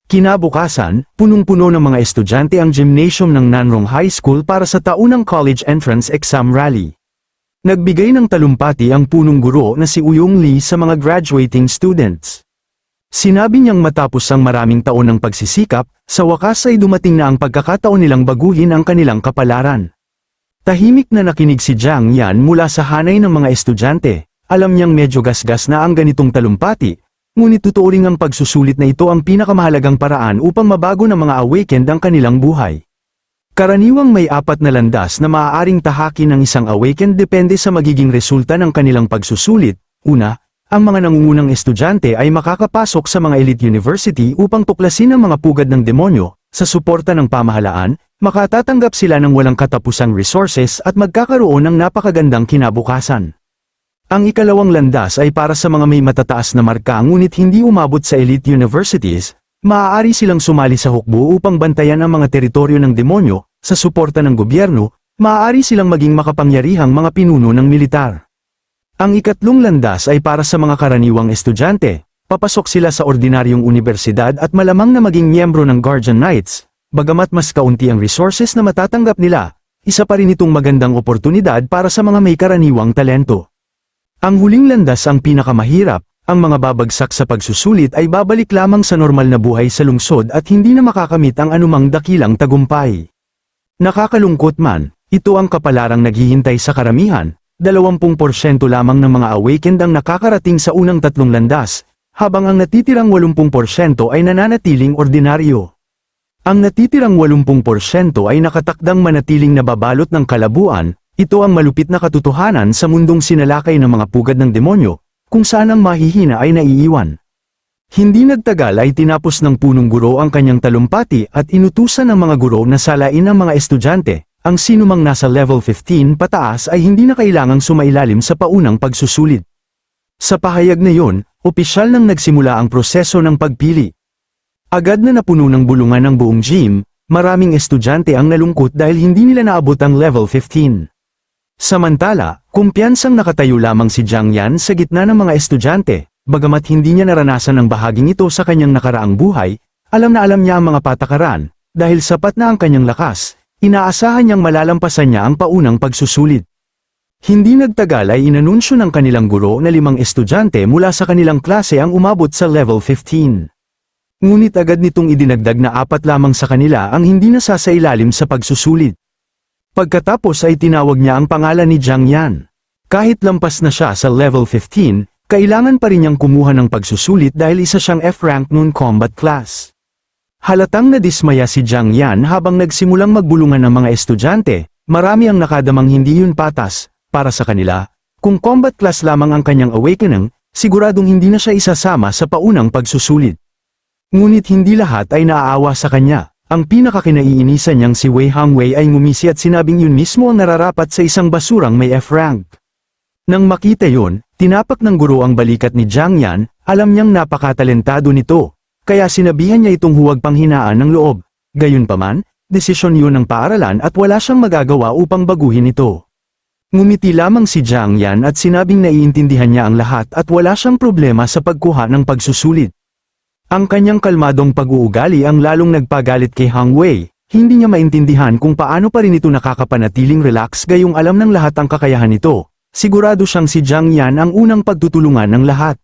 Kinabukasan, punong-puno ng mga estudyante ang gymnasium ng Nanrong High School para sa taunang college entrance exam rally. Nagbigay ng talumpati ang punong guro na si Uyong Lee sa mga graduating students. Sinabi niyang matapos ang maraming taon ng pagsisikap, sa wakas ay dumating na ang pagkakataon nilang baguhin ang kanilang kapalaran. Tahimik na nakinig si Jiang Yan mula sa hanay ng mga estudyante. Alam niyang medyo gasgas na ang ganitong talumpati, ngunit tutuuring ang pagsusulit na ito ang pinakamahalagang paraan upang mabago ng mga awakened ang kanilang buhay. Karaniwang may 4 na landas na maaaring tahakin ng isang awakened depende sa magiging resulta ng kanilang pagsusulit. Una, ang mga nangungunang estudyante ay makakapasok sa mga elite university upang tuklasin ang mga pugad ng demonyo. Sa suporta ng pamahalaan, makatatanggap sila ng walang katapusang resources at magkakaroon ng napakagandang kinabukasan. Ang ikalawang landas ay para sa mga may matataas na marka ngunit hindi umabot sa elite universities. Maaari silang sumali sa hukbo upang bantayan ang mga teritoryo ng demonyo. Sa suporta ng gobyerno, maaari silang maging makapangyarihang mga pinuno ng militar. Ang ikatlong landas ay para sa mga karaniwang estudyante. Papasok sila sa ordinaryong universidad at malamang na maging miyembro ng Guardian Knights. Bagamat mas kaunti ang resources na matatanggap nila, isa pa rin itong magandang oportunidad para sa mga may karaniwang talento. Ang huling landas ang pinakamahirap. Ang mga babagsak sa pagsusulit ay babalik lamang sa normal na buhay sa lungsod at hindi na makakamit ang anumang dakilang tagumpay. Nakakalungkot man, ito ang kapalarang naghihintay sa karamihan. 20% lamang ng mga awakened ang nakakarating sa unang 3 landas, habang ang natitirang 80% ay nananatiling ordinaryo. Ang natitirang 80% ay nakatakdang manatiling nababalot ng kalabuan. Ito ang malupit na katotohanan sa mundong sinalakay ng mga pugad ng demonyo, kung saan ang mahihina ay naiiwan. Hindi nagtagal ay tinapos ng punong guro ang kanyang talumpati at inutusan ng mga guro na salain ang mga estudyante. Ang sinumang nasa level 15 pataas ay hindi na kailangang sumailalim sa paunang pagsusulit. Sa pahayag na yon, opisyal nang nagsimula ang proseso ng pagpili. Agad na napuno ng bulungan ang buong gym, maraming estudyante ang nalungkot dahil hindi nila naabot ang level 15. Samantala, kumpiyansang nakatayo lamang si Jiang Yan sa gitna ng mga estudyante. Bagamat hindi niya naranasan ang bahaging ito sa kanyang nakaraang buhay, alam na alam niya ang mga patakaran. Dahil sapat na ang kanyang lakas, inaasahan niyang malalampasan niya ang paunang pagsusulit. Hindi nagtagal ay inanunsyo ng kanilang guro na 5 estudyante mula sa kanilang klase ang umabot sa level 15. Ngunit agad nitong idinagdag na 4 lamang sa kanila ang hindi nasasailalim sa pagsusulit. Pagkatapos ay tinawag niya ang pangalan ni Jiang Yan. Kahit lampas na siya sa level 15, kailangan pa rin niyang kumuha ng pagsusulit dahil isa siyang F-rank noon combat class. Halatang nadismaya si Jiang Yan habang nagsimulang magbulungan ng mga estudyante. Marami ang nakadamang hindi yun patas. Para sa kanila, kung combat class lamang ang kanyang awakening, siguradong hindi na siya isasama sa paunang pagsusulit. Ngunit hindi lahat ay naaawa sa kanya. Ang pinakakinaiinisan niyang si Wei Hangwei ay ngumisi at sinabing yun mismo ang nararapat sa isang basurang may F-rank. Nang makita yun, tinapak ng guro ang balikat ni Jiang Yan. Alam niyang napakatalentado nito, kaya sinabihan niya itong huwag panghinaan ng loob. Gayunpaman, desisyon yun ng paaralan at wala siyang magagawa upang baguhin ito. Ngumiti lamang si Jiang Yan at sinabing naiintindihan niya ang lahat at wala siyang problema sa pagkuha ng pagsusulit. Ang kanyang kalmadong pag-uugali ang lalong nagpagalit kay Hangwei. Hindi niya maintindihan kung paano pa rin ito nakakapanatiling relax gayong alam ng lahat ang kakayahan nito. Sigurado siyang si Jiang Yan ang unang pagtutulungan ng lahat.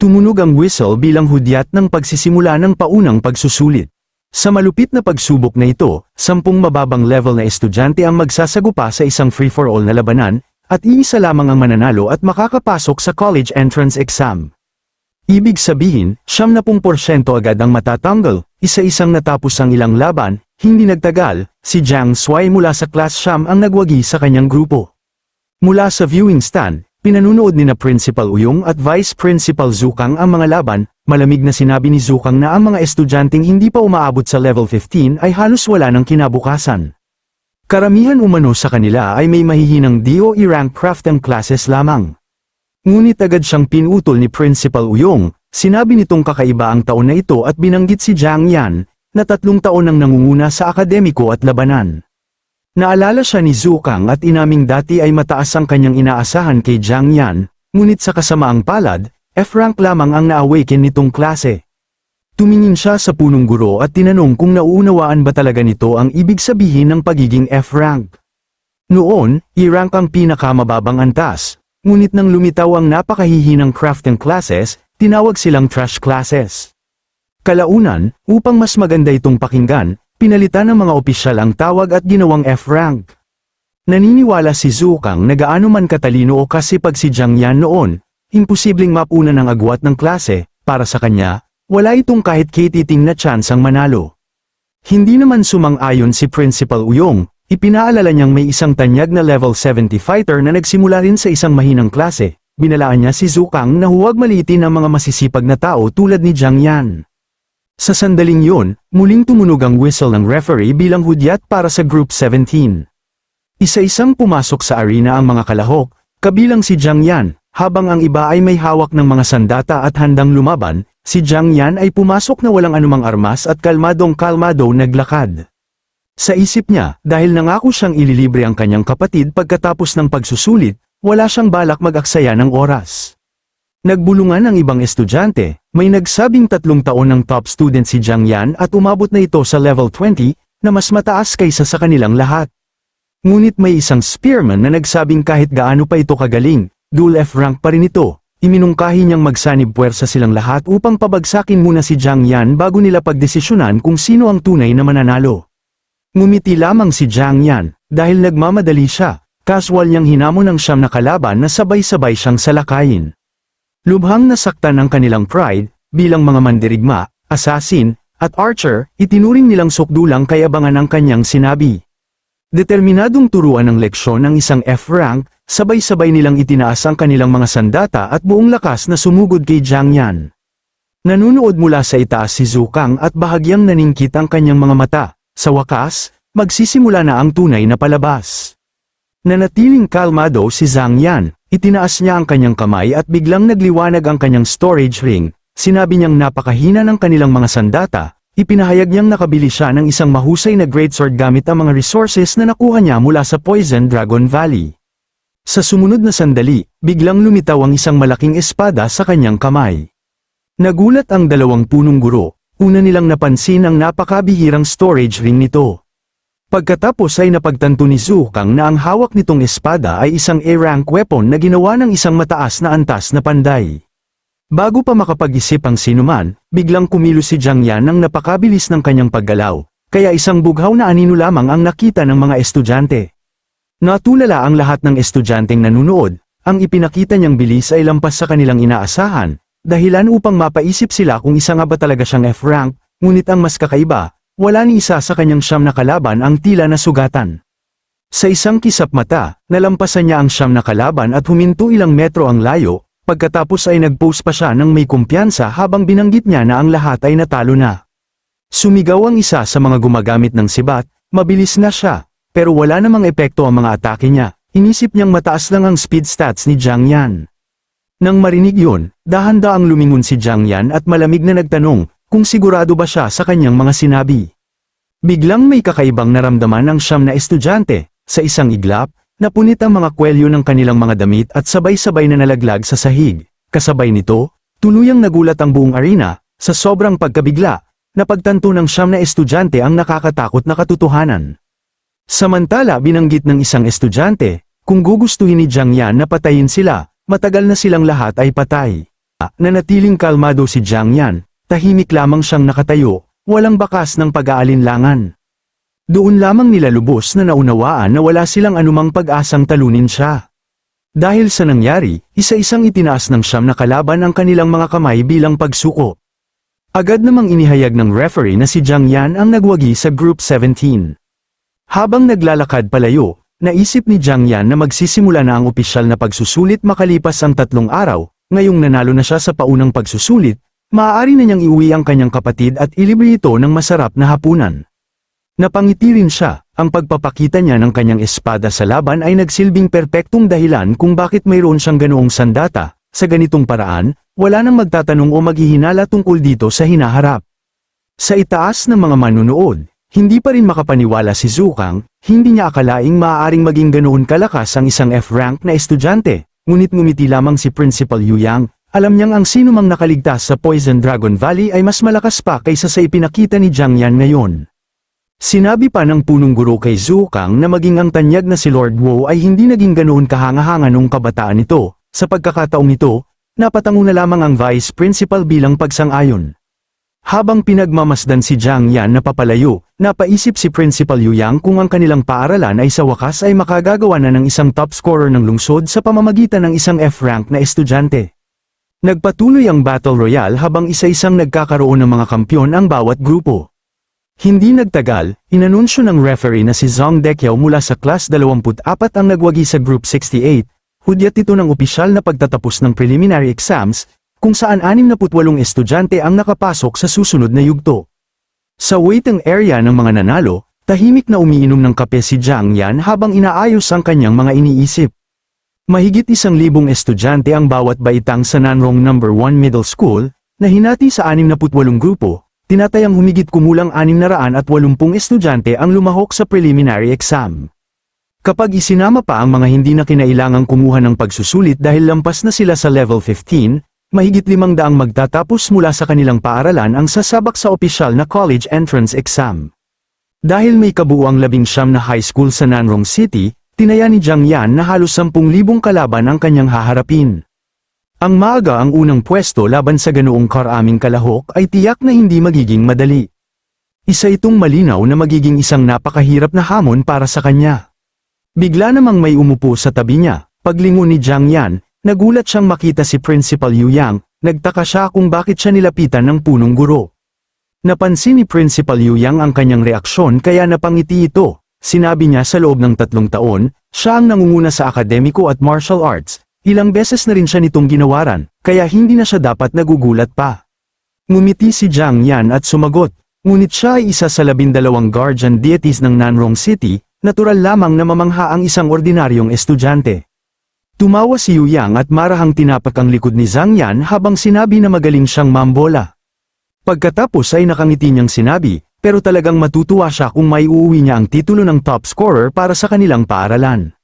Tumunog ang whistle bilang hudyat ng pagsisimula ng paunang pagsusulit. Sa malupit na pagsubok na ito, 10 mababang level na estudyante ang magsasagupa sa isang free-for-all na labanan, at iisa lamang ang mananalo at makakapasok sa college entrance exam. Ibig sabihin, 70% agad ang matatanggal. Isa-isang natapos ang ilang laban. Hindi nagtagal, si Jiang Shuai mula sa class siyam ang nagwagi sa kanyang grupo. Mula sa viewing stand, pinanunood ni na Principal Uyong at Vice Principal Zukang ang mga laban. Malamig na sinabi ni Zukang na ang mga estudyanteng hindi pa umaabot sa level 15 ay halos wala ng kinabukasan. Karamihan umano sa kanila ay may mahihinang DOE rank craft and classes lamang. Ngunit agad siyang pinutol ni Principal Uyong. Sinabi nitong kakaiba ang taon na ito at binanggit si Jiang Yan, na 3 taon nang nangunguna sa akademiko at labanan. Naalala siya ni Zukang at inaming dati ay mataas ang kanyang inaasahan kay Jiang Yan, ngunit sa kasamaang palad, F-rank lamang ang na-awaken nitong klase. Tumingin siya sa punong guro at tinanong kung nauunawaan ba talaga nito ang ibig sabihin ng pagiging F-rank. Noon, E-rank ang pinakamababang antas, ngunit nang lumitaw ang napakahihinang crafting classes, tinawag silang trash classes. Kalaunan, upang mas maganda itong pakinggan, pinalitan ng mga opisyal ang tawag at ginawang F-rank. Naniniwala si Zukang na gaano man katalino o kasipag si Jiang Yan noon, imposibleng mapuna ng agwat ng klase, para sa kanya, wala itong kahit kititing na tsansang manalo. Hindi naman sumang-ayon si Principal Uyong, ipinaalala niyang may isang tanyag na level 70 fighter na nagsimula rin sa isang mahinang klase, binalaan niya si Zukang na huwag maliitin ang mga masisipag na tao tulad ni Jiang Yan. Sa sandaling yun, muling tumunog ang whistle ng referee bilang hudyat para sa Group 17. Isa-isang pumasok sa arena ang mga kalahok, kabilang si Jiang Yan, habang ang iba ay may hawak ng mga sandata at handang lumaban, si Jiang Yan ay pumasok na walang anumang armas at kalmadong-kalmado naglakad. Sa isip niya, dahil nangako siyang ililibre ang kanyang kapatid pagkatapos ng pagsusulit, wala siyang balak mag-aksaya ng oras. Nagbulungan ang ibang estudyante, may nagsabing 3 taon ng top student si Jiang Yan at umabot na ito sa level 20, na mas mataas kaysa sa kanilang lahat. Ngunit may isang spearman na nagsabing kahit gaano pa ito kagaling, dual F-rank pa rin ito, iminungkahi niyang magsanib puwersa silang lahat upang pabagsakin muna si Jiang Yan bago nila pagdesisyonan kung sino ang tunay na mananalo. Ngumiti lamang si Jiang Yan, dahil nagmamadali siya, kaswal niyang hinamon ang 9 na kalaban na sabay-sabay siyang salakayin. Lubhang nasaktan ang kanilang pride, bilang mga mandirigma, assassin, at archer, itinuring nilang sukdulang kay abangan ang kanyang sinabi. Determinadong turuan ng leksyon ng isang F-rank, sabay-sabay nilang itinaas ang kanilang mga sandata at buong lakas na sumugod kay Jiang Yan. Nanunood mula sa itaas si Zukang at bahagyang naningkit ang kanyang mga mata. Sa wakas, magsisimula na ang tunay na palabas. Nanatiling kalmado si Jiang Yan, itinaas niya ang kanyang kamay at biglang nagliwanag ang kanyang storage ring, sinabi niyang napakahina ng kanilang mga sandata. Ipinahayag niyang nakabili siya ng isang mahusay na greatsword gamit ang mga resources na nakuha niya mula sa Poison Dragon Valley. Sa sumunod na sandali, biglang lumitaw ang isang malaking espada sa kanyang kamay. Nagulat ang 2 punong guro, una nilang napansin ang napakabihirang storage ring nito. Pagkatapos ay napagtanto ni Zukang na ang hawak nitong espada ay isang A-rank weapon na ginawa ng isang mataas na antas na panday. Bago pa makapag-isip ang sinuman, biglang kumilos si Jiang Yan ng napakabilis ng kanyang paggalaw, kaya isang bughaw na anino lamang ang nakita ng mga estudyante. Natulala ang lahat ng estudyanteng nanunood, ang ipinakita niyang bilis ay lampas sa kanilang inaasahan, dahilan upang mapaisip sila kung isa nga ba talaga siyang F-rank, ngunit ang mas kakaiba, wala ni isa sa kanyang 9 na kalaban ang tila na sugatan. Sa isang kisap mata, nalampasan niya ang 9 na kalaban at huminto ilang metro ang layo. Pagkatapos ay nag-pose pa siya ng may kumpiyansa habang binanggit niya na ang lahat ay natalo na. Sumigaw ang isa sa mga gumagamit ng sibat, mabilis na siya, pero wala namang epekto ang mga atake niya, inisip niyang mataas lang ang speed stats ni Jiang Yan. Nang marinig yun, dahan-daang lumingon si Jiang Yan at malamig na nagtanong, kung sigurado ba siya sa kanyang mga sinabi. Biglang may kakaibang naramdaman ang 9 na estudyante, sa isang iglap, napunit ang mga kwelyo ng kanilang mga damit at sabay-sabay na nalaglag sa sahig. Kasabay nito, tuluyang nagulat ang buong arena, sa sobrang pagkabigla, napagtanto ng 9 na estudyante ang nakakatakot na katotohanan. Samantala binanggit ng isang estudyante, kung gugustuhin ni Jiang Yan na patayin sila, matagal na silang lahat ay patay. Nanatiling kalmado si Jiang Yan, tahimik lamang siyang nakatayo, walang bakas ng pag-aalinlangan. Doon lamang nila lubos na naunawaan na wala silang anumang pag-asang talunin siya. Dahil sa nangyari, isa-isang itinaas ng 9 na kalaban ang kanilang mga kamay bilang pagsuko. Agad namang inihayag ng referee na si Jiang Yan ang nagwagi sa Group 17. Habang naglalakad palayo, naisip ni Jiang Yan na magsisimula na ang opisyal na pagsusulit makalipas ang 3 araw, ngayong nanalo na siya sa paunang pagsusulit, maaari na niyang iuwi ang kanyang kapatid at ilibre ito ng masarap na hapunan. Napangiti rin siya, ang pagpapakita niya ng kanyang espada sa laban ay nagsilbing perpektong dahilan kung bakit mayroon siyang ganoong sandata. Sa ganitong paraan, wala nang magtatanong o maghihinala tungkol dito sa hinaharap. Sa itaas ng mga manunood, hindi pa rin makapaniwala si Zukang, hindi niya akalaing maaaring maging ganoon kalakas ang isang F-rank na estudyante, ngunit ngumiti lamang si Principal Yu Yang, Alam niyang ang sinumang nakaligtas sa Poison Dragon Valley ay mas malakas pa kaysa sa ipinakita ni Jiang Yan ngayon. Sinabi pa ng punong guro kay Zhou Kang na maging ang tanyag na si Lord Wu ay hindi naging ganoon kahanga-hanga nung kabataan nito. Sa pagkakataong ito, napatango na lamang ang vice principal bilang pagsang-ayon. Habang pinagmamasdan si Jiang Yan na papalayo, napaisip si Principal Yu Yang kung ang kanilang paaralan ay sa wakas ay makagagawa na ng isang top scorer ng lungsod sa pamamagitan ng isang F-rank na estudyante. Nagpatuloy ang Battle Royale habang isa-isang nagkakaroon ng mga kampyon ang bawat grupo. Hindi nagtagal, inanunsyo ng referee na si Zhang Deqiao mula sa Class 24 ang nagwagi sa Group 68, hudyat ito ng opisyal na pagtatapos ng preliminary exams, kung saan 68 estudyante ang nakapasok sa susunod na yugto. Sa waiting area ng mga nanalo, tahimik na umiinom ng kape si Jiang Yan habang inaayos ang kanyang mga iniisip. Mahigit 1,000 estudyante ang bawat baitang sa Nanrong No. 1 Middle School, na hinati sa 68 grupo, tinatayang humigit kumulang 680 estudyante ang lumahok sa preliminary exam. Kapag isinama pa ang mga hindi na kinailangang kumuha ng pagsusulit dahil lampas na sila sa level 15, mahigit 500 magtatapos mula sa kanilang paaralan ang sasabak sa opisyal na college entrance exam. Dahil may kabuuang 19 na high school sa Nanrong City, tinaya ni Jiang Yan na halos 10,000 kalaban ang kanyang haharapin. Ang maaga ang unang pwesto laban sa ganoong karaming kalahok ay tiyak na hindi magiging madali. Isa itong malinaw na magiging isang napakahirap na hamon para sa kanya. Bigla namang may umupo sa tabi niya. Paglingon ni Jiang Yan, nagulat siyang makita si Principal Yu Yang. Nagtaka siya kung bakit siya nilapitan ng punong guro. Napansin ni Principal Yu Yang ang kanyang reaksyon kaya napangiti ito. Sinabi niya sa loob ng 3 taon, siya ang nangunguna sa akademiko at martial arts. Ilang beses na rin siya nitong ginawaran, kaya hindi na siya dapat nagugulat pa. Ngumiti si Jiang Yan at sumagot, ngunit siya ay isa sa 12 guardian deities ng Nanrong City, natural lamang na mamangha ang isang ordinaryong estudyante. Tumawa si Yu Yang at marahang tinapak ang likod ni Jiang Yan habang sinabi na magaling siyang mambola. Pagkatapos ay nakangiti niyang sinabi, pero talagang matutuwa siya kung maiuwi niya ang titulo ng top scorer para sa kanilang paaralan.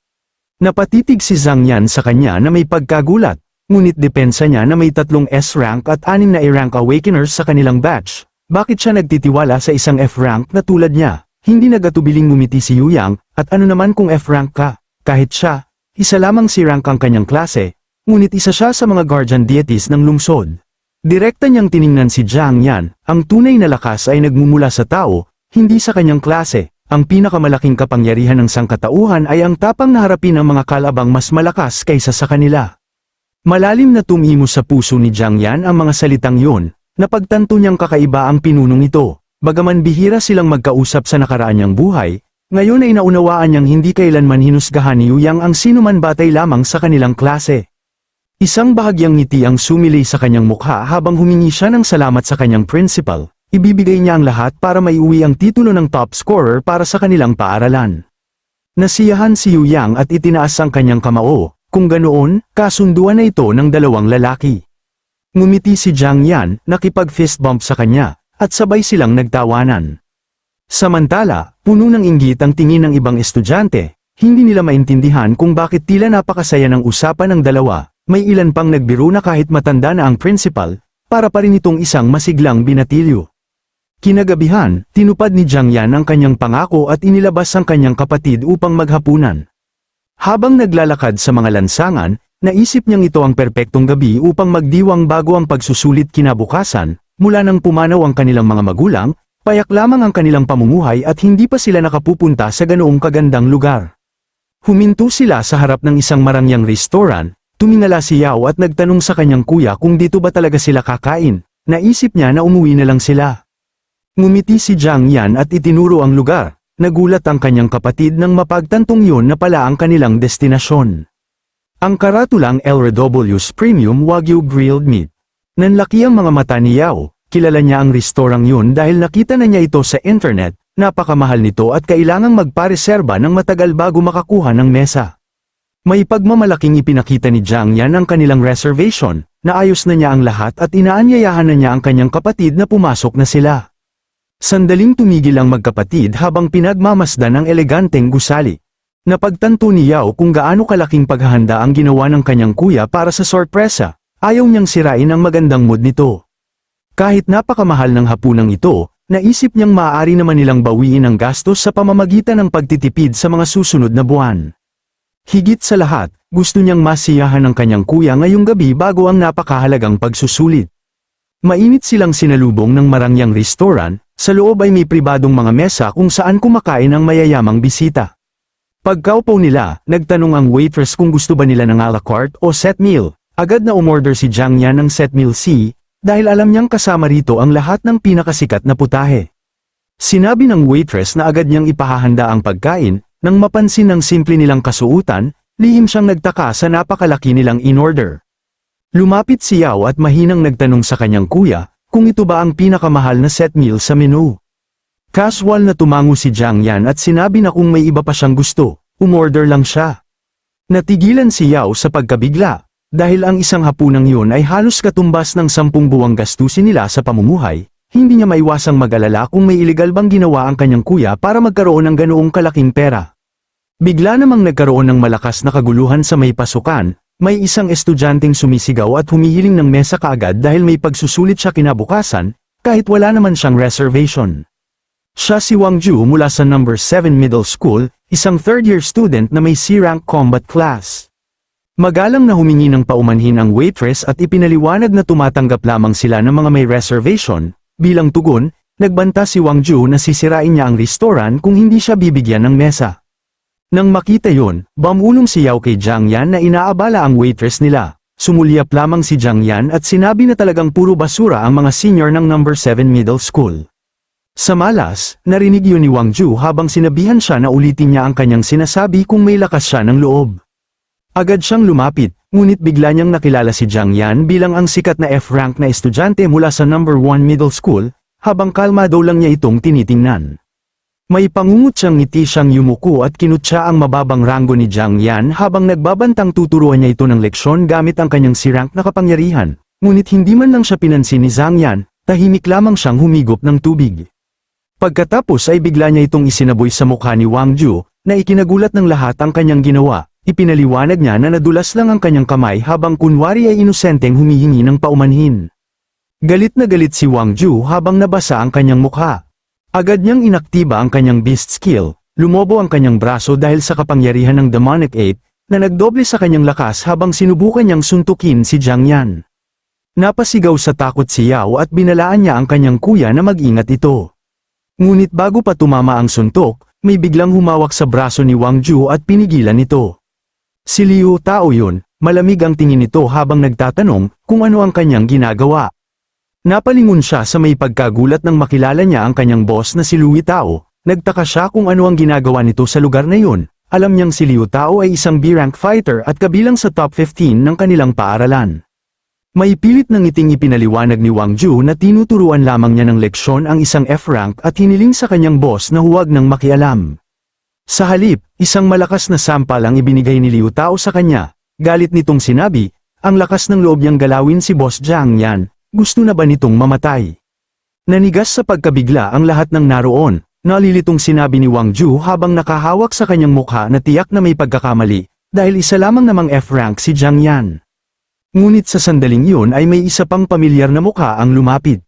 Napatitig si Jiang Yan sa kanya na may pagkagulat, ngunit depensa niya na may 3 S-rank at 6 na A-rank awakeners sa kanilang batch. Bakit siya nagtitiwala sa isang F-rank na tulad niya? Hindi nagatubiling ngumiti si Yu Yang, at ano naman kung F-rank ka? Kahit siya, isa lamang si rank ang kanyang klase, ngunit isa siya sa mga guardian deities ng lungsod. Direkta niyang tiningnan si Jiang Yan, ang tunay na lakas ay nagmumula sa tao, hindi sa kanyang klase. Ang pinakamalaking kapangyarihan ng sangkatauhan ay ang tapang na harapin ang mga kalabang mas malakas kaysa sa kanila. Malalim na tumimo sa puso ni Jiang Yan ang mga salitang yun, napagtanto niyang kakaiba ang pinunong ito. Bagaman bihira silang magkausap sa nakaraan niyang buhay, ngayon ay naunawaan niyang hindi kailanman hinusgahan ni Yu Yang ang sinuman batay lamang sa kanilang klase. Isang bahagyang ngiti ang sumilay sa kanyang mukha habang humingi siya ng salamat sa kanyang principal. Ibibigay niya ang lahat para maiuwi ang titulo ng top scorer para sa kanilang paaralan. Nasiyahan si Yu Yang at itinaas ang kanyang kamao, kung ganoon, kasunduan na ito ng 2 lalaki. Ngumiti si Jiang Yan, nakipag-fist bump sa kanya, at sabay silang nagtawanan. Samantala, puno ng inggit ang tingin ng ibang estudyante, hindi nila maintindihan kung bakit tila napakasaya ng usapan ng dalawa, may ilan pang nagbiro na kahit matanda na ang principal, para pa rin itong isang masiglang binatilyo. Kinagabihan, tinupad ni Jiang Yan ang kanyang pangako at inilabas ang kanyang kapatid upang maghapunan. Habang naglalakad sa mga lansangan, naisip niyang ito ang perpektong gabi upang magdiwang bago ang pagsusulit kinabukasan, mula nang pumanaw ang kanilang mga magulang, payak lamang ang kanilang pamumuhay at hindi pa sila nakapupunta sa ganoong kagandang lugar. Huminto sila sa harap ng isang marangyang restaurant, tumingala si Yao at nagtanong sa kanyang kuya kung dito ba talaga sila kakain, naisip niya na umuwi na lang sila. Ngumiti si Jiang Yan at itinuro ang lugar, nagulat ang kanyang kapatid nang mapagtantong yun na pala ang kanilang destinasyon. Ang karatulang LRW's Premium Wagyu Grilled Meat. Nanlaki ang mga mata ni Yao, kilala niya ang restorang yun dahil nakita na niya ito sa internet, napakamahal nito at kailangang magpareserba ng matagal bago makakuha ng mesa. May pagmamalaking ipinakita ni Jiang Yan ang kanilang reservation, naayos na niya ang lahat at inaanyayahan na niya ang kanyang kapatid na pumasok na sila. Sandaling tumigil ang magkapatid habang pinagmamasdan ang eleganteng gusali. Napagtanto ni Yao kung gaano kalaking paghahanda ang ginawa ng kanyang kuya para sa sorpresa, Ayaw niyang sirain ang magandang mood nito. Kahit napakamahal ng hapunang ito, naisip niyang maaari naman nilang bawiin ang gastos sa pamamagitan ng pagtitipid sa mga susunod na buwan. Higit sa lahat, gusto niyang masiyahan ang kanyang kuya ngayong gabi bago ang napakahalagang pagsusulit. Mainit silang sinalubong ng marangyang restaurant, sa loob ay may pribadong mga mesa kung saan kumakain ang mayayamang bisita. Pagkaupo nila, nagtanong ang waitress kung gusto ba nila ng a la carte o set meal. Agad na umorder si Jiang Yan ng set meal C, dahil alam niyang kasama rito ang lahat ng pinakasikat na putahe. Sinabi ng waitress na agad niyang ipahahanda ang pagkain, nang mapansin ng simple nilang kasuutan, lihim siyang nagtaka sa napakalaki nilang in-order. Lumapit si Yao at mahinang nagtanong sa kanyang kuya, kung ito ba ang pinakamahal na set meal sa menu. Casual na tumango si Jiang Yan at sinabi na kung may iba pa siyang gusto, umorder lang siya. Natigilan si Yao sa pagkabigla. Dahil ang isang hapunang yun ay halos katumbas ng 10 buwang gastusin nila sa pamumuhay, hindi niya maiwasang mag-alala kung may iligal bang ginawa ang kanyang kuya para magkaroon ng ganoong kalaking pera. Bigla namang nagkaroon ng malakas na kaguluhan sa may pasukan, may isang estudyanteng sumisigaw at humihiling ng mesa kaagad dahil may pagsusulit siya kinabukasan, kahit wala naman siyang reservation. Siya si Wang Ju mula sa No. 7 Middle School, isang third-year student na may C-rank combat class. Magalang na humingi ng paumanhin ang waitress at ipinaliwanag na tumatanggap lamang sila ng mga may reservation. Bilang tugon, nagbanta si Wang Ju na sisirain niya ang restaurant kung hindi siya bibigyan ng mesa. Nang makita yon, bumulong si Yao kay Jiang Yan na inaabala ang waitress nila. Sumulyap lamang si Jiang Yan at sinabi na talagang puro basura ang mga senior ng No. 7 Middle School. Sa malas, narinig yun ni Wang Ju habang sinabihan siya na ulitin niya ang kanyang sinasabi kung may lakas siya ng loob. Agad siyang lumapit, ngunit bigla niyang nakilala si Jiang Yan bilang ang sikat na F-rank na estudyante mula sa No. 1 Middle School, habang kalmado lang niya itong tinitingnan. May pangungot siyang ngiti siyang yumuko at kinutya ang mababang ranggo ni Jiang Yan habang nagbabantang tuturuan niya ito ng leksyon gamit ang kanyang C-rank na kapangyarihan, ngunit hindi man lang siya pinansin ni Jiang Yan, tahimik lamang siyang humigop ng tubig. Pagkatapos ay bigla niya itong isinaboy sa mukha ni Wang Ju, na ikinagulat ng lahat ang kanyang ginawa. Ipinaliwanag niya na nadulas lang ang kanyang kamay habang kunwari ay inosenteng humihingi ng paumanhin. Galit na galit si Wang Ju habang nabasa ang kanyang mukha. Agad niyang inaktiba ang kanyang beast skill, lumobo ang kanyang braso dahil sa kapangyarihan ng demonic ape, na nagdoble sa kanyang lakas habang sinubukan niyang suntukin si Jiang Yan. Napasigaw sa takot si Yao at binalaan niya ang kanyang kuya na mag-ingat ito. Ngunit bago pa tumama ang suntok, may biglang humawak sa braso ni Wang Ju at pinigilan ito. Si Liu Tao yun, malamig ang tingin nito habang nagtatanong kung ano ang kanyang ginagawa. Napalingon siya sa may pagkagulat nang makilala niya ang kanyang boss na si Liu Tao. Nagtaka siya kung ano ang ginagawa nito sa lugar na yun. Alam niyang si Liu Tao ay isang B-rank fighter at kabilang sa top 15 ng kanilang paaralan. May pilit na ngiting ipinaliwanag ni Wang Ju na tinuturuan lamang niya ng leksyon ang isang F-rank at hiniling sa kanyang boss na huwag nang makialam. Sa halip, isang malakas na sampal ang ibinigay ni Liu Tao sa kanya. Galit nitong sinabi, ang lakas ng loob niyang galawin si Boss Jiang Yan, gusto na ba nitong mamatay? Nanigas sa pagkabigla ang lahat ng naroon, nalilitong sinabi ni Wang Ju habang nakahawak sa kanyang mukha na tiyak na may pagkakamali, dahil isa lamang namang F-rank si Jiang Yan. Ngunit sa sandaling yun ay may isa pang pamilyar na mukha ang lumapit.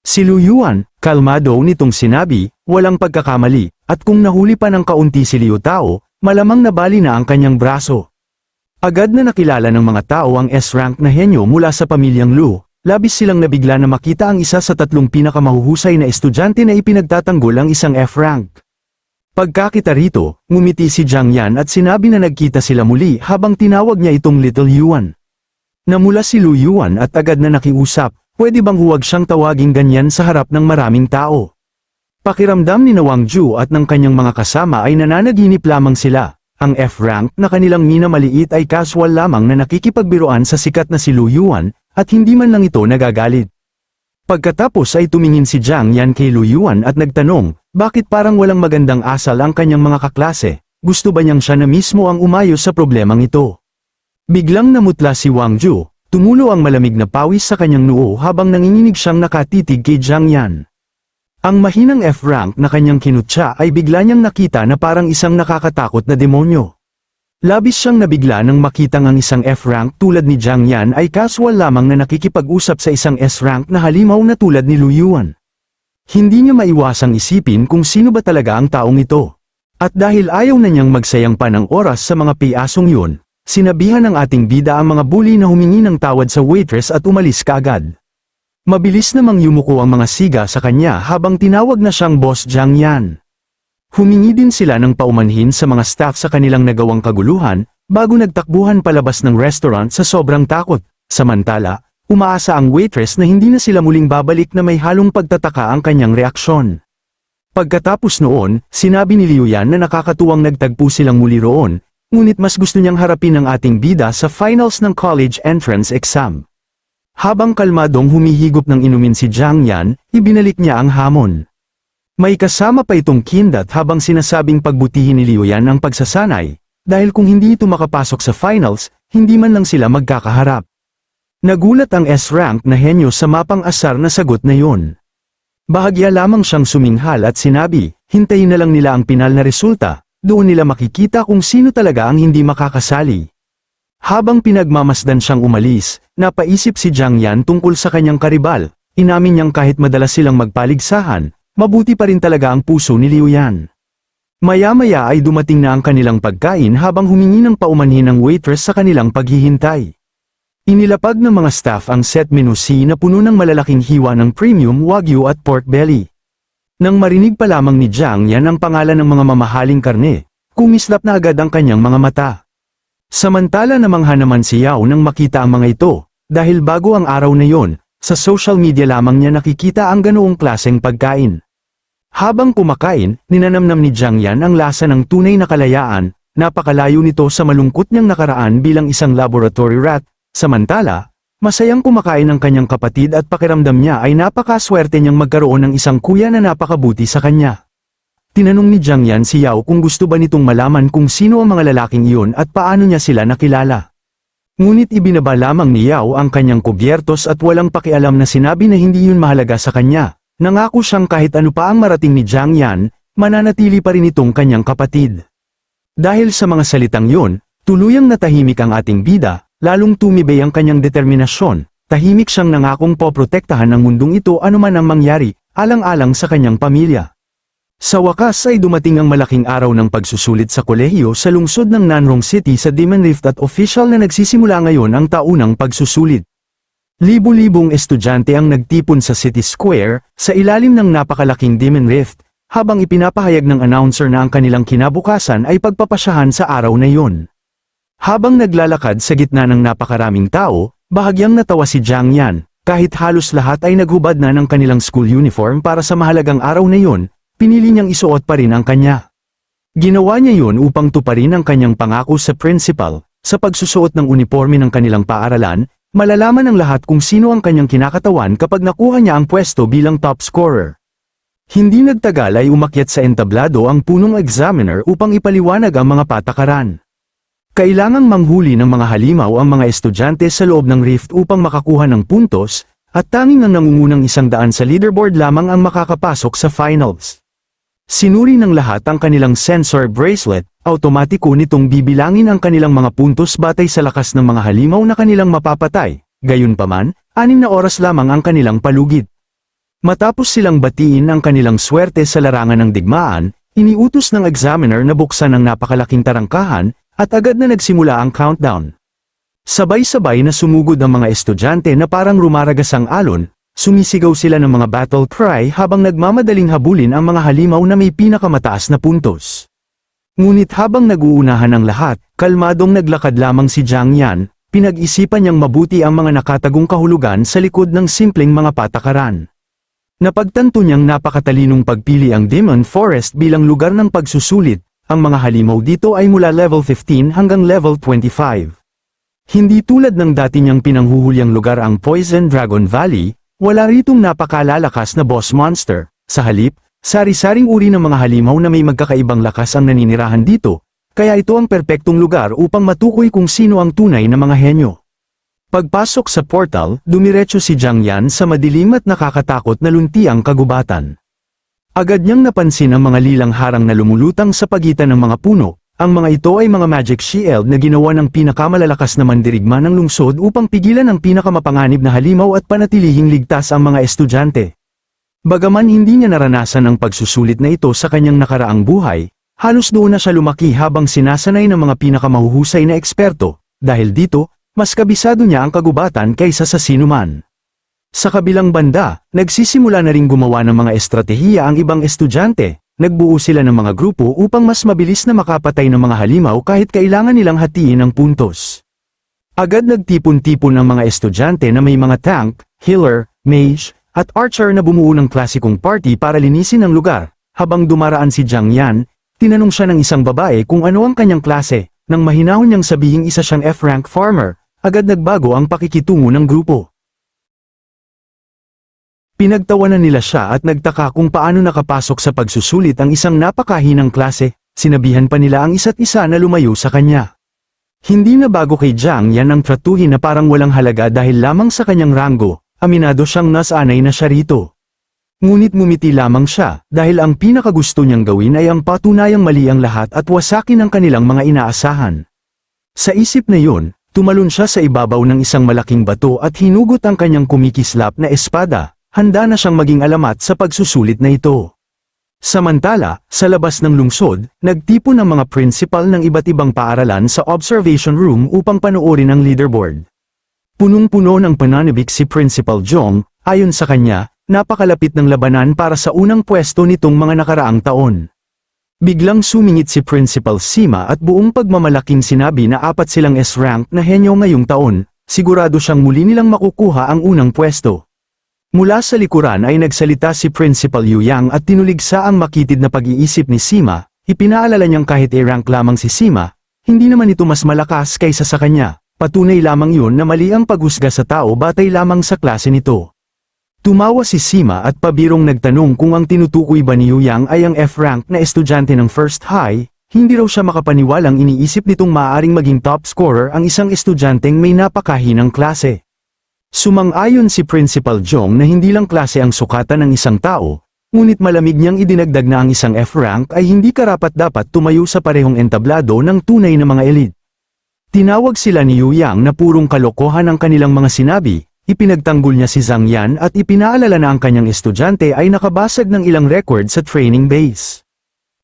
Si Lu Yuan, kalmado nitong sinabi, walang pagkakamali, at kung nahuli pa ng kaunti si Liu Tao, malamang nabali na ang kanyang braso. Agad na nakilala ng mga tao ang S-rank na henyo mula sa pamilyang Lu, labis silang nabigla na makita ang isa sa 3 pinakamahuhusay na estudyante na ipinagtatanggol ang isang F-rank. Pagkakita rito, ngumiti si Jiang Yan at sinabi na nagkita sila muli habang tinawag niya itong Little Yuan. Namula si Lu Yuan at agad na nakiusap, pwede bang huwag siyang tawaging ganyan sa harap ng maraming tao? Pakiramdam ni Wang Ju at ng kanyang mga kasama ay nananaginip lamang sila. Ang F-rank na kanilang minamaliit ay casual lamang na nakikipagbiruan sa sikat na si Lu Yuan, at hindi man lang ito nagagalit. Pagkatapos ay tumingin si Jiang Yan kay Lu Yuan at nagtanong, bakit parang walang magandang asal ang kanyang mga kaklase, gusto ba niyang siya na mismo ang umayos sa problemang ito? Biglang namutla si Wang Ju, tumulo ang malamig na pawis sa kanyang noo habang nanginginig siyang nakatitig kay Jiang Yan. Ang mahinang F-rank na kanyang kinutya ay bigla niyang nakita na parang isang nakakatakot na demonyo. Labis siyang nabigla nang makitang ang isang F-rank tulad ni Jiang Yan ay casual lamang na nakikipag-usap sa isang S-rank na halimaw na tulad ni Lu Yuan. Hindi niya maiwasang isipin kung sino ba talaga ang taong ito. At dahil ayaw na niyang magsayang pa ng oras sa mga piyasong yun, sinabihan ng ating bida ang mga bully na humingi ng tawad sa waitress at umalis kaagad. Mabilis namang yumuko ang mga siga sa kanya habang tinawag na siyang Boss Jiang Yan. Humingi din sila ng paumanhin sa mga staff sa kanilang nagawang kaguluhan, bago nagtakbuhan palabas ng restaurant sa sobrang takot. Samantala, umaasa ang waitress na hindi na sila muling babalik na may halong pagtataka ang kanyang reaksyon. Pagkatapos noon, sinabi ni Liu Yan na nakakatuwang nagtagpo silang muli roon, ngunit mas gusto niyang harapin ang ating bida sa finals ng college entrance exam. Habang kalmadong humihigop ng inumin si Jiang Yan, ibinalik niya ang hamon. May kasama pa itong kindat habang sinasabing pagbutihin ni Liu Yan ang pagsasanay, dahil kung hindi ito makapasok sa finals, hindi man lang sila magkakaharap. Nagulat ang S-rank na henyo sa mapang asar na sagot na yon. Bahagya lamang siyang suminghal at sinabi, hintayin na lang nila ang pinal na resulta, doon nila makikita kung sino talaga ang hindi makakasali. Habang pinagmamasdan siyang umalis, napaisip si Jiang Yan tungkol sa kanyang karibal, inamin niyang kahit madalas silang magpaligsahan, mabuti pa rin talaga ang puso ni Liu Yan. Maya-maya ay dumating na ang kanilang pagkain habang humingi ng paumanhin ng waitress sa kanilang paghihintay. Inilapag ng mga staff ang set menu C na puno ng malalaking hiwa ng premium wagyu at pork belly. Nang marinig pa lamang ni Jiang Yan ang pangalan ng mga mamahaling karne, kumislap na agad ang kanyang mga mata. Samantala namangha naman si Yao nang makita ang mga ito, dahil bago ang araw na yon, sa social media lamang niya nakikita ang ganoong klaseng pagkain. Habang kumakain, ninanamnam ni Jiang Yan ang lasa ng tunay na kalayaan, napakalayo nito sa malungkot niyang nakaraan bilang isang laboratory rat. Samantala, masayang kumakain ang kanyang kapatid at pakiramdam niya ay napakaswerte niyang magkaroon ng isang kuya na napakabuti sa kanya. Tinanong ni Jiang Yan si Yao kung gusto ba nitong malaman kung sino ang mga lalaking iyon at paano niya sila nakilala. Ngunit ibinaba lamang ni Yao ang kanyang kubyertos at walang pakialam na sinabi na hindi yun mahalaga sa kanya. Nangako siyang kahit ano pa ang marating ni Jiang Yan, mananatili pa rin itong kanyang kapatid. Dahil sa mga salitang yun, tuluyang natahimik ang ating bida, lalong tumibay ang kanyang determinasyon, tahimik siyang nangakong poprotektahan ng mundong ito anuman ang mangyari, alang-alang sa kanyang pamilya. Sa wakas ay dumating ang malaking araw ng pagsusulit sa kolehiyo sa lungsod ng Nanrong City sa Demon Rift at official na nagsisimula ngayon ang taunang pagsusulit. Libo-libong estudyante ang nagtipon sa City Square, sa ilalim ng napakalaking Demon Rift, habang ipinapahayag ng announcer na ang kanilang kinabukasan ay pagpapasyahan sa araw na iyon. Habang naglalakad sa gitna ng napakaraming tao, bahagyang natawa si Jiang Yan, kahit halos lahat ay naghubad na ng kanilang school uniform para sa mahalagang araw na iyon, pinili niyang isuot pa rin ang kanya. Ginawa niya yun upang tuparin ang kanyang pangako sa principal, sa pagsusuot ng uniforme ng kanilang paaralan, malalaman ng lahat kung sino ang kanyang kinakatawan kapag nakuha niya ang pwesto bilang top scorer. Hindi nagtagal ay umakyat sa entablado ang punong examiner upang ipaliwanag ang mga patakaran. Kailangang manghuli ng mga halimaw ang mga estudyante sa loob ng rift upang makakuha ng puntos, at tanging ang nangungunang 100 sa leaderboard lamang ang makakapasok sa finals. Sinuri ng lahat ang kanilang sensor bracelet, automatiko nitong bibilangin ang kanilang mga puntos batay sa lakas ng mga halimaw na kanilang mapapatay, gayunpaman, 6 na oras lamang ang kanilang palugit. Matapos silang batiin ang kanilang swerte sa larangan ng digmaan, iniutos ng examiner na buksan ang napakalaking tarangkahan, at agad na nagsimula ang countdown. Sabay-sabay na sumugod ang mga estudyante na parang rumaragas ang alon, sumisigaw sila ng mga battle cry habang nagmamadaling habulin ang mga halimaw na may pinakamataas na puntos. Ngunit habang nag-uunahan ang lahat, kalmadong naglakad lamang si Jiang Yan, pinag-isipan niyang mabuti ang mga nakatagong kahulugan sa likod ng simpleng mga patakaran. Napagtanto niyang napakatalinong pagpili ang Demon Forest bilang lugar ng pagsusulit, ang mga halimaw dito ay mula level 15 hanggang level 25. Hindi tulad ng dati niyang pinanghuhulyang lugar ang Poison Dragon Valley, wala ritong napakalalakas na boss monster. Sa halip, sari-saring uri ng mga halimaw na may magkakaibang lakas ang naninirahan dito, kaya ito ang perpektong lugar upang matukoy kung sino ang tunay na mga henyo. Pagpasok sa portal, dumiretso si Jiang Yan sa madilim at nakakatakot na luntiang kagubatan. Agad niyang napansin ang mga lilang harang na lumulutang sa pagitan ng mga puno, Ang mga ito ay mga magic shield na ginawa ng pinakamalalakas na mandirigma ng lungsod upang pigilan ang pinakamapanganib na halimaw at panatilihing ligtas ang mga estudyante. Bagaman hindi niya naranasan ang pagsusulit na ito sa kanyang nakaraang buhay, halos doon na siya lumaki habang sinasanay ng mga pinakamahuhusay na eksperto, dahil dito, mas kabisado niya ang kagubatan kaysa sa sinuman. Sa kabilang banda, nagsisimula na ring gumawa ng mga estratehiya ang ibang estudyante. Nagbuo sila ng mga grupo upang mas mabilis na makapatay ng mga halimaw kahit kailangan nilang hatiin ang puntos. Agad nagtipon-tipon ang mga estudyante na may mga tank, healer, mage, at archer na bumuo ng klasikong party para linisin ang lugar. Habang dumaraan si Jiang Yan, tinanong siya ng isang babae kung ano ang kanyang klase. Nang mahinahon niyang sabihing isa siyang F-rank farmer, agad nagbago ang pakikitungo ng grupo. Pinagtawanan nila siya at nagtaka kung paano nakapasok sa pagsusulit ang isang napakahinang klase, sinabihan pa nila ang isa't isa na lumayo sa kanya. Hindi na bago kay Jiang Yan ang tratuhin na parang walang halaga dahil lamang sa kanyang ranggo, aminado siyang nasanay na siya rito. Ngunit mumiti lamang siya, dahil ang pinakagusto niyang gawin ay ang patunayang mali ang lahat at wasakin ang kanilang mga inaasahan. Sa isip na yun, tumalon siya sa ibabaw ng isang malaking bato at hinugot ang kanyang kumikislap na espada. Handa na siyang maging alamat sa pagsusulit na ito. Samantala, sa labas ng lungsod, nagtipon ang mga principal ng iba't ibang paaralan sa observation room upang panoorin ang leaderboard. Punong-puno ng pananabik si Principal Jong, ayon sa kanya, napakalapit ng labanan para sa unang pwesto nitong mga nakaraang taon. Biglang sumingit si Principal Sima at buong pagmamalaking sinabi na 4 silang S-rank na henyo ngayong taon, sigurado siyang muli nilang makukuha ang unang pwesto. Mula sa likuran ay nagsalita si Principal Yu Yang at tinuligsa ang makitid na pag-iisip ni Sima, ipinaalala niyang kahit A-rank lamang si Sima, hindi naman ito mas malakas kaysa sa kanya, patunay lamang yun na mali ang paghusga sa tao batay lamang sa klase nito. Tumawa si Sima at pabirong nagtanong kung ang tinutukoy ba ni Yu Yang ay ang F-rank na estudyante ng first high, hindi raw siya makapaniwalang iniisip nitong maaaring maging top scorer ang isang estudyanteng may napakahinang klase. Sumang-ayon si Principal Jong na hindi lang klase ang sukatan ng isang tao, ngunit malamig niyang idinagdag na ang isang F-rank ay hindi karapat-dapat tumayo sa parehong entablado ng tunay na mga elite. Tinawag sila ni Yu Yang na purong kalokohan ang kanilang mga sinabi, ipinagtanggol niya si Zhang Yan at ipinaalala na ang kanyang estudyante ay nakabasag ng ilang record sa training base.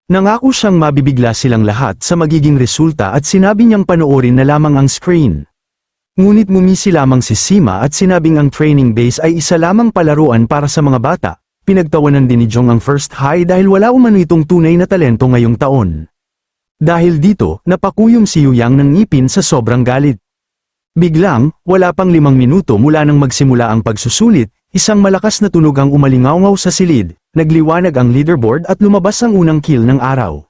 Nangako siyang mabibigla silang lahat sa magiging resulta at sinabi niyang panoorin na lamang ang screen. Ngunit mumisi lamang si Sima at sinabing ang training base ay isa lamang palaruan para sa mga bata. Pinagtawanan din ni Jong ang first high dahil wala umano itong tunay na talento ngayong taon. Dahil dito, napakuyom si Yu Yang ng ngipin sa sobrang galit. Biglang, wala pang 5 minuto mula nang magsimula ang pagsusulit, isang malakas na tunog ang umalingawngaw sa silid, nagliwanag ang leaderboard at lumabas ang unang kill ng araw.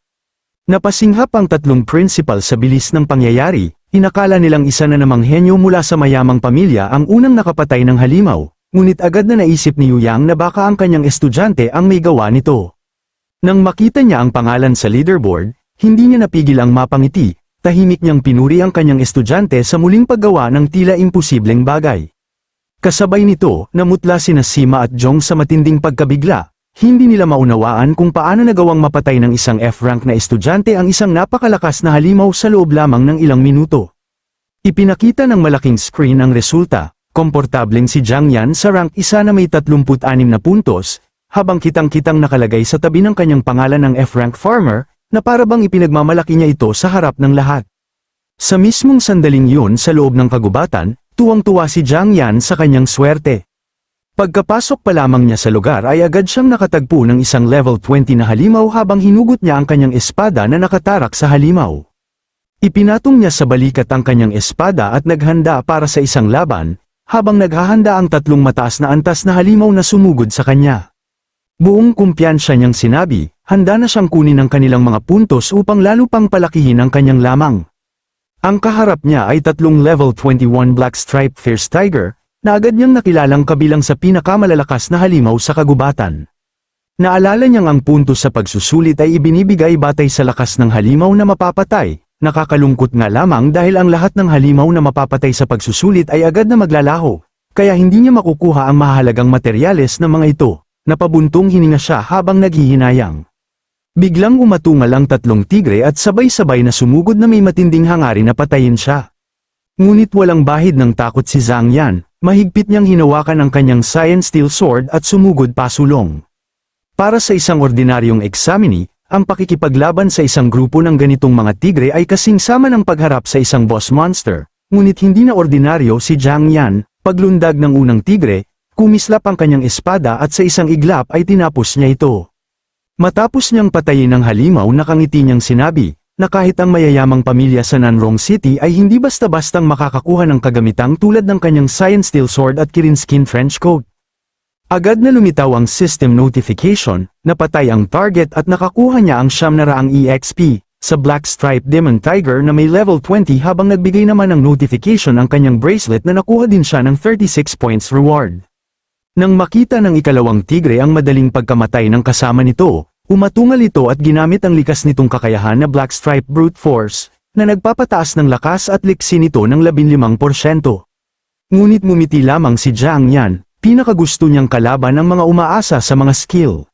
Napasinghap ang 3 principal sa bilis ng pangyayari. Inakala nilang isa na namang henyo mula sa mayamang pamilya ang unang nakapatay ng halimaw, ngunit agad na naisip ni Yu Yang na baka ang kanyang estudyante ang may gawa nito. Nang makita niya ang pangalan sa leaderboard, hindi niya napigil ang mapangiti, tahimik niyang pinuri ang kanyang estudyante sa muling paggawa ng tila imposibleng bagay. Kasabay nito, namutla sina Sima at Jong sa matinding pagkabigla. Hindi nila maunawaan kung paano nagawang mapatay ng isang F-rank na estudyante ang isang napakalakas na halimaw sa loob lamang ng ilang minuto. Ipinakita ng malaking screen ang resulta, komportableng si Jiang Yan sa rank 1 na may 36 na puntos, habang kitang-kitang nakalagay sa tabi ng kanyang pangalan ng F-rank farmer, na parabang ipinagmamalaki niya ito sa harap ng lahat. Sa mismong sandaling yun sa loob ng kagubatan, tuwang-tuwa si Jiang Yan sa kanyang swerte. Pagkapasok pa lamang niya sa lugar ay agad siyang nakatagpo ng isang level 20 na halimaw habang hinugot niya ang kanyang espada na nakatarak sa halimaw. Ipinatong niya sa balikat ang kanyang espada at naghanda para sa isang laban, habang naghahanda ang 3 mataas na antas na halimaw na sumugod sa kanya. Buong kumpiyansa niyang sinabi, handa na siyang kunin ang kanilang mga puntos upang lalo pang palakihin ang kanyang lamang. Ang kaharap niya ay 3 level 21 Black Stripe Fierce Tiger, na agad niyang nakilalang kabilang sa pinakamalalakas na halimaw sa kagubatan. Naalala niyang ang puntos sa pagsusulit ay ibinibigay batay sa lakas ng halimaw na mapapatay, nakakalungkot nga lamang dahil ang lahat ng halimaw na mapapatay sa pagsusulit ay agad na maglalaho, kaya hindi niya makukuha ang mahalagang materyales ng mga ito, napabuntong hininga siya habang naghihinayang. Biglang umatungal ang tatlong tigre at sabay-sabay na sumugod na may matinding hangarin na patayin siya. Ngunit walang bahid ng takot si Zhang Yan, mahigpit niyang hinawakan ang kanyang Science Steel Sword at sumugod pasulong. Para sa isang ordinaryong examinee, ang pakikipaglaban sa isang grupo ng ganitong mga tigre ay kasing sama ng pagharap sa isang boss monster. Ngunit hindi na ordinaryo si Zhang Yan, paglundag ng unang tigre, kumislap ang kanyang espada at sa isang iglap ay tinapos niya ito. Matapos niyang patayin ang halimaw, nakangiti niyang sinabi, na kahit ang mayayamang pamilya sa Nanrong City ay hindi basta-bastang makakakuha ng kagamitang tulad ng kanyang Science Steel Sword at Kirin-skin trench coat. Agad na lumitaw ang system notification, napatay ang target at nakakuha niya ang 900 EXP, sa Black Stripe Demon Tiger na may level 20 habang nagbigay naman ng notification ang kanyang bracelet na nakuha din siya ng 36 points reward. Nang makita ng ikalawang tigre ang madaling pagkamatay ng kasama nito, umatungal ito at ginamit ang likas nitong kakayahan na Black Stripe Brute Force, na nagpapataas ng lakas at liksi nito ng 15%. Ngunit mumiti lamang si Zhang Yan, pinakagusto niyang kalaban ang mga umaasa sa mga skill.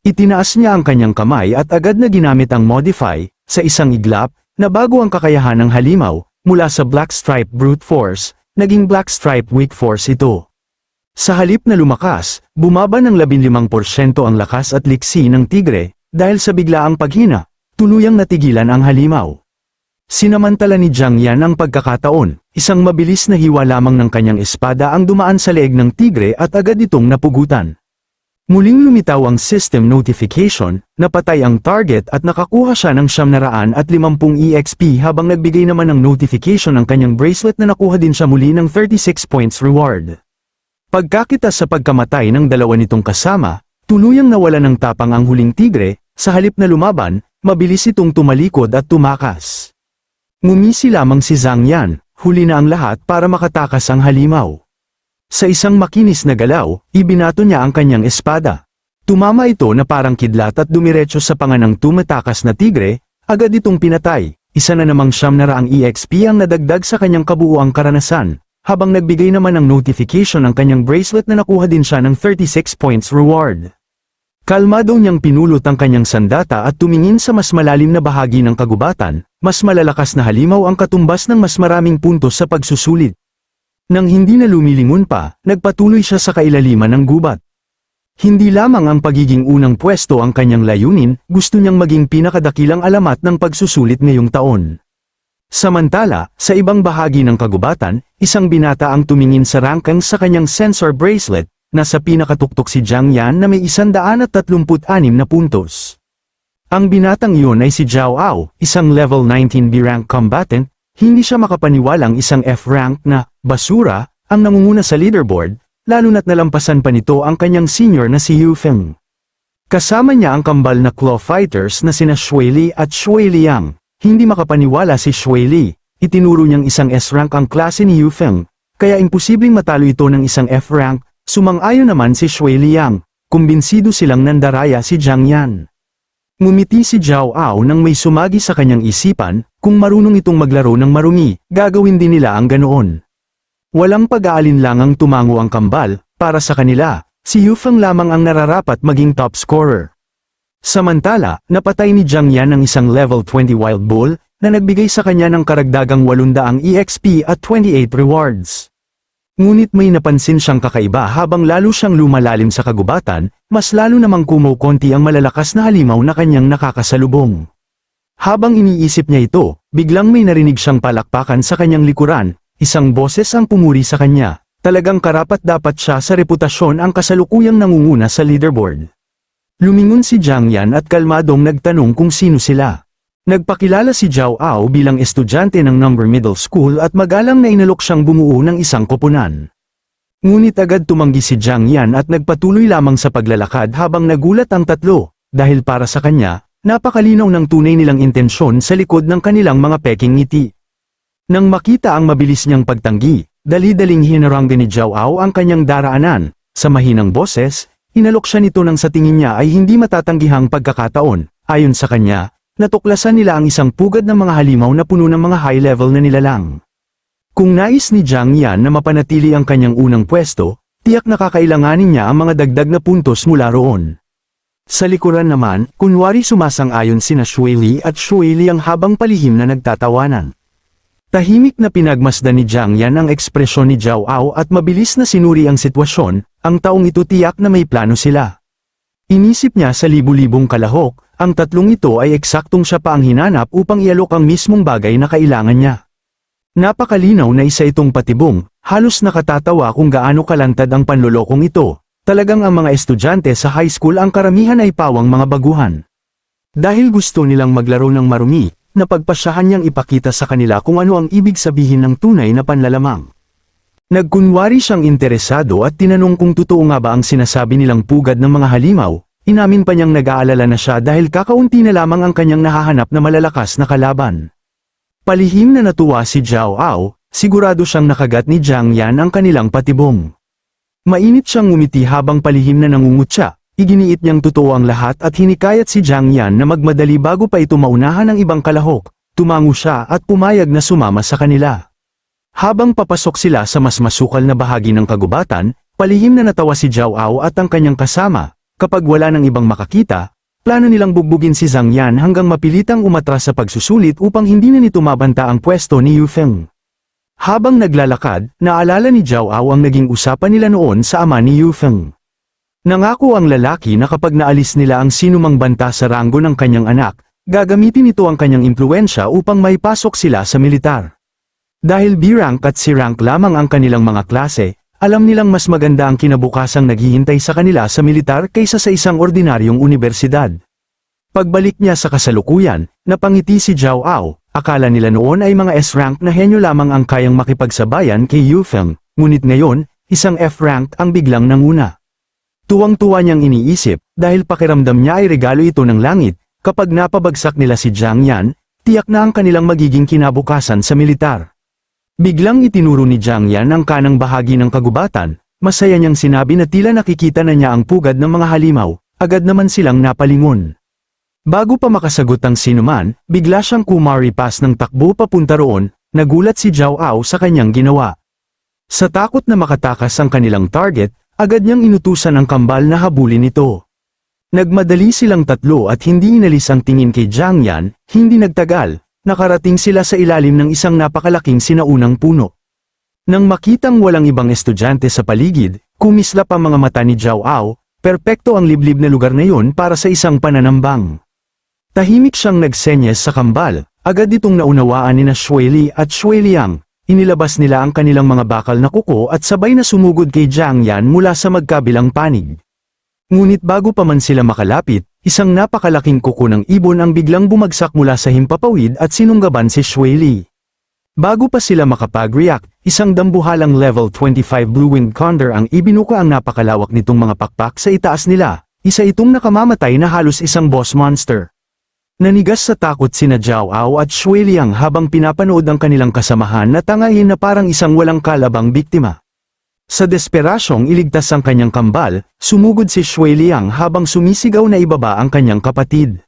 Itinaas niya ang kanyang kamay at agad na ginamit ang Modify, sa isang iglap, na bago ang kakayahan ng halimaw, mula sa Black Stripe Brute Force, naging Black Stripe Weak Force ito. Sa halip na lumakas, bumaba ng 15% ang lakas at liksi ng tigre, dahil sa biglaang paghina, tuluyang natigilan ang halimaw. Sinamantala ni Zhang Yan ang pagkakataon, isang mabilis na hiwa lamang ng kanyang espada ang dumaan sa leeg ng tigre at agad itong napugutan. Muling lumitaw ang system notification, napatay ang target at nakakuha siya ng 950 EXP habang nagbigay naman ng notification ang kanyang bracelet na nakuha din siya muli ng 36 points reward. Pagkakita sa pagkamatay ng dalawa nitong kasama, tuluyang nawala ng tapang ang huling tigre, sa halip na lumaban, mabilis itong tumalikod at tumakas. Ngumisi lamang si Zhang Yan, huli na ang lahat para makatakas ang halimaw. Sa isang makinis na galaw, ibinato niya ang kanyang espada. Tumama ito na parang kidlat at dumiretso sa panga ng tumatakas na tigre, agad itong pinatay, isa na namang 900 EXP ang nadagdag sa kanyang kabuuang karanasan. Habang nagbigay naman ng notification ang kanyang bracelet na nakuha din siya ng 36 points reward. Kalmado niyang pinulot ang kanyang sandata at tumingin sa mas malalim na bahagi ng kagubatan, mas malalakas na halimaw ang katumbas ng mas maraming puntos sa pagsusulit. Nang hindi na lumilingon pa, nagpatuloy siya sa kailaliman ng gubat. Hindi lamang ang pagiging unang pwesto ang kanyang layunin, gusto niyang maging pinakadakilang alamat ng pagsusulit ngayong taon. Samantala, sa ibang bahagi ng kagubatan, isang binata ang tumingin sa ranking sa kanyang sensor bracelet, nasa pinakatuktok si Zhang Yan na may 136 na puntos. Ang binatang iyon ay si Zhao Ao, isang level 19 B-rank combatant, hindi siya makapaniwalang isang F-rank na basura ang nangunguna sa leaderboard, lalo na't nalampasan pa nito ang kanyang senior na si Yu Feng. Kasama niya ang kambal na claw fighters na sina Shui Li at Shui Liang. Hindi makapaniwala si Shui Li, itinuro niyang isang S-rank ang klase ni Yu Feng, kaya imposibleng matalo ito ng isang F-rank, sumang-ayon naman si Shui Liang, kumbinsido silang nandaraya si Zhang Yan. Ngumiti si Zhao Ao nang may sumagi sa kanyang isipan, kung marunong itong maglaro ng marumi, gagawin din nila ang ganoon. Walang pag-aalinlangang tumango ang kambal, para sa kanila, si Yu Feng lamang ang nararapat maging top scorer. Samantala, napatay ni Zhang Yan ang isang level 20 wild bull, na nagbigay sa kanya ng karagdagang 800 EXP at 28 rewards. Ngunit may napansin siyang kakaiba habang lalo siyang lumalalim sa kagubatan, mas lalo namang kumukonti ang malalakas na halimaw na kanyang nakakasalubong. Habang iniisip niya ito, biglang may narinig siyang palakpakan sa kanyang likuran, isang boses ang pumuri sa kanya, talagang karapat-dapat siya sa reputasyon ang kasalukuyang nangunguna sa leaderboard. Lumingon si Zhang Yan at kalmadong nagtanong kung sino sila. Nagpakilala si Zhao Ao bilang estudyante ng Number Middle School at magalang na inalok siyang bumuo ng isang koponan. Ngunit agad tumanggi si Zhang Yan at nagpatuloy lamang sa paglalakad habang nagulat ang tatlo, dahil para sa kanya, napakalinaw ng tunay nilang intensyon sa likod ng kanilang mga peking ngiti. Nang makita ang mabilis niyang pagtanggi, dali-daling hinaranggan ni Zhao Ao ang kanyang daraanan, sa mahinang boses, inalok siya nito nang sa tingin niya ay hindi matatanggihang pagkakataon. Ayon sa kanya, natuklasan nila ang isang pugad ng mga halimaw na puno ng mga high-level na nilalang. Kung nais ni Zhang Yan na mapanatili ang kanyang unang pwesto, tiyak na kakailanganin niya ang mga dagdag na puntos mula roon. Sa likuran naman, kunwari sumasang-ayon sina Shuili at Shuili ang habang palihim na nagtatawanan. Tahimik na pinagmasdan ni Jiang Yan ang ekspresyon ni Jiao Ao at mabilis na sinuri ang sitwasyon, ang taong ito tiyak na may plano sila. Inisip niya sa libu-libong kalahok, ang tatlong ito ay eksaktong siya pa ang hinanap upang ialok ang mismong bagay na kailangan niya. Napakalinaw na isa itong patibong, halos nakatatawa kung gaano kalantad ang panlolokong ito. Talagang ang mga estudyante sa high school ang karamihan ay pawang mga baguhan. Dahil gusto nilang maglaro ng marumi, napagpasyahan niyang ipakita sa kanila kung ano ang ibig sabihin ng tunay na panlalamang. Nagkunwari siyang interesado at tinanong kung totoo nga ba ang sinasabi nilang pugad ng mga halimaw. Inamin pa niyang nag-aalala na siya dahil kakaunti na lamang ang kanyang nahahanap na malalakas na kalaban. Palihim na natuwa si Jiao Ao, sigurado siyang nakagat ni Jiang Yan ang kanilang patibong. Mainit siyang ngumiti habang palihim na nangungutya, iginiit niyang totoo ang lahat at hinikayat si Jiang Yan na magmadali bago pa ito maunahan ng ibang kalahok. Tumango siya at pumayag na sumama sa kanila. Habang papasok sila sa mas masukal na bahagi ng kagubatan, palihim na natawa si Jiao Ao at ang kanyang kasama. Kapag wala ng ibang makakita, plano nilang bugbugin si Zhang Yan hanggang mapilitang umatras sa pagsusulit upang hindi na nito mabanta ang pwesto ni Yu Feng. Habang naglalakad, naalala ni Jiao Ao ang naging usapan nila noon sa ama ni Yu Feng. Nangako ang lalaki na kapag naalis nila ang sinumang banta sa ranggo ng kanyang anak, gagamitin nito ang kanyang impluwensya upang maipasok sila sa militar. Dahil B-rank at C-rank lamang ang kanilang mga klase, alam nilang mas maganda ang kinabukasang naghihintay sa kanila sa militar kaysa sa isang ordinaryong universidad. Pagbalik niya sa kasalukuyan, napangiti si Jiao Ao. Akala nila noon ay mga S-rank na henyo lamang ang kayang makipagsabayan kay Yu Feng, ngunit ngayon, isang F-rank ang biglang nanguna. Tuwang-tuwa niyang iniisip, dahil pakiramdam niya ay regalo ito ng langit, kapag napabagsak nila si Jiang Yan, tiyak na ang kanilang magiging kinabukasan sa militar. Biglang itinuro ni Jiang Yan ang kanang bahagi ng kagubatan, masaya niyang sinabi na tila nakikita na niya ang pugad ng mga halimaw, agad naman silang napalingon. Bago pa makasagot ang sinuman, bigla siyang kumaripas ng takbo papunta roon, nagulat si Jiao Ao sa kanyang ginawa. Sa takot na makatakas ang kanilang target, agad niyang inutusan ang kambal na habulin ito. Nagmadali silang tatlo at hindi inalis ang tingin kay Jiang Yan, hindi nagtagal, nakarating sila sa ilalim ng isang napakalaking sinaunang puno. Nang makitang walang ibang estudyante sa paligid, kumislap ang mga mata ni Jiao Ao, perpekto ang liblib na lugar na yun para sa isang pananambang. Tahimik siyang nagsenyes sa kambal, agad itong naunawaan ni na Shuili at Shuiliang, inilabas nila ang kanilang mga bakal na kuko at sabay na sumugod kay Jiang Yan mula sa magkabilang panig. Ngunit bago pa man sila makalapit, isang napakalaking kuko ng ibon ang biglang bumagsak mula sa himpapawid at sinunggaban si Shuili. Bago pa sila makapag-react, isang dambuhalang level 25 Blue Winged Condor ang ibinuka ang napakalawak nitong mga pakpak sa itaas nila, isa itong nakamamatay na halos isang boss monster. Nanigas sa takot sina Jiao Ao at Shuiliang habang pinapanood ang kanilang kasamahan na tangayin na parang isang walang kalabang biktima. Sa desperasyong iligtas ang kanyang kambal, sumugod si Shuiliang habang sumisigaw na ibaba ang kanyang kapatid.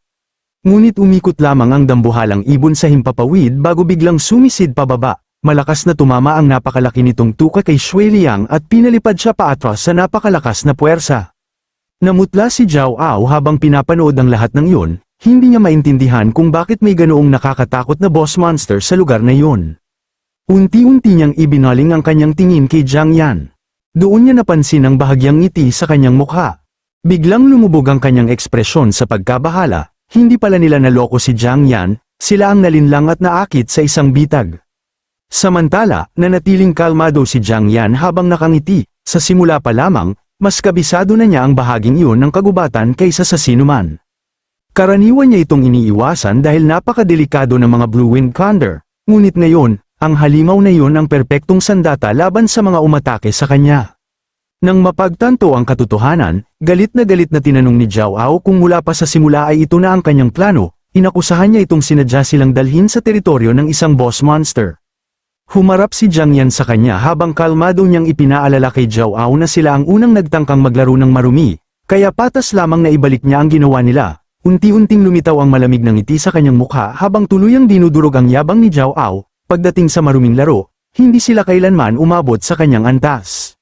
Ngunit umikot lamang ang dambuhalang ibon sa himpapawid bago biglang sumisid pababa, malakas na tumama ang napakalaki nitong tuka kay Shuiliang at pinalipad siya paatras sa napakalakas na puwersa. Namutla si Jiao Ao habang pinapanood ang lahat ng iyon. Hindi niya maintindihan kung bakit may ganoong nakakatakot na boss monster sa lugar na yun. Unti-unti niyang ibinaling ang kanyang tingin kay Jiang Yan. Doon niya napansin ang bahagyang ngiti sa kanyang mukha. Biglang lumubog ang kanyang ekspresyon sa pagkabahala, hindi pala nila naloko si Jiang Yan, sila ang nalinlang at naakit sa isang bitag. Samantala, nanatiling kalmado si Jiang Yan habang nakangiti, sa simula pa lamang, mas kabisado na niya ang bahaging iyon ng kagubatan kaysa sa sinuman. Karaniwan niya itong iniiwasan dahil napakadelikado ng mga Blue Winged Condor, ngunit ngayon, ang halimaw na iyon ang perpektong sandata laban sa mga umatake sa kanya. Nang mapagtanto ang katotohanan, galit na tinanong ni Jiao Ao kung mula pa sa simula ay ito na ang kanyang plano, inakusahan niya itong sinadya silang dalhin sa teritoryo ng isang boss monster. Humarap si Jiang Yan sa kanya habang kalmado niyang ipinaalala kay Jiao Ao na sila ang unang nagtangkang maglaro ng marumi, kaya patas lamang na ibalik niya ang ginawa nila. Unti-unting lumitaw ang malamig na ngiti sa kanyang mukha habang tuluyang dinudurog ang yabang ni Jiao Ao. Pagdating sa maruming laro, hindi sila kailanman umabot sa kanyang antas.